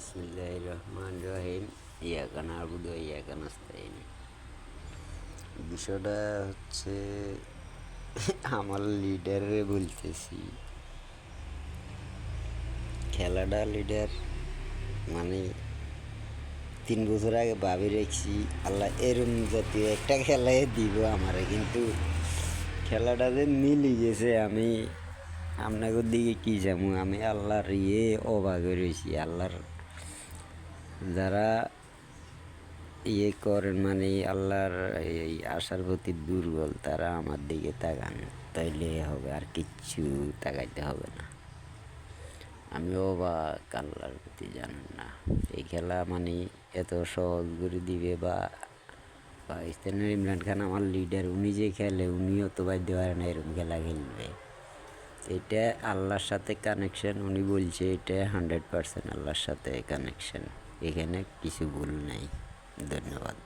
বিসমিল্লাহির রহমান রহিম। ইয়াকা নাবুদু ওয়া ইয়াকা নাস্তাইন। বিষয়টা হচ্ছে আমার লিডারে বলতেছি, খেলাটা লিডার মানে 3 বছর আগে ভাবি রেখেছি আল্লাহ এরম জাতীয় একটা খেলায় দিব আমারে, কিন্তু খেলাটা যে মিলি গেছে। আমি আপনাকে দিকে কী যাবো, আমি আল্লাহর অবাক রয়েছি। আল্লাহর যারা করেন মানে আল্লাহর এই আশার প্রতি দুর্বল, তারা আমার দিকে তাকান, তাইলে হবে, আর কিচ্ছু তাকাইতে হবে না। আমি অবাক, আল্লাহর প্রতি জানেন না এই খেলা মানে এত সহজ করে দিবে। বা পাকিস্তানের ইমরান খান আমার লিডার, উনি যে খেলে উনিও তো বাধ্য পারে না এরকম খেলা খেলবে। এটা আল্লাহর সাথে কানেকশন, উনি বলছে এটা 100% আল্লাহর সাথে কানেকশন, এখানে কিছু ভুল নেই। ধন্যবাদ।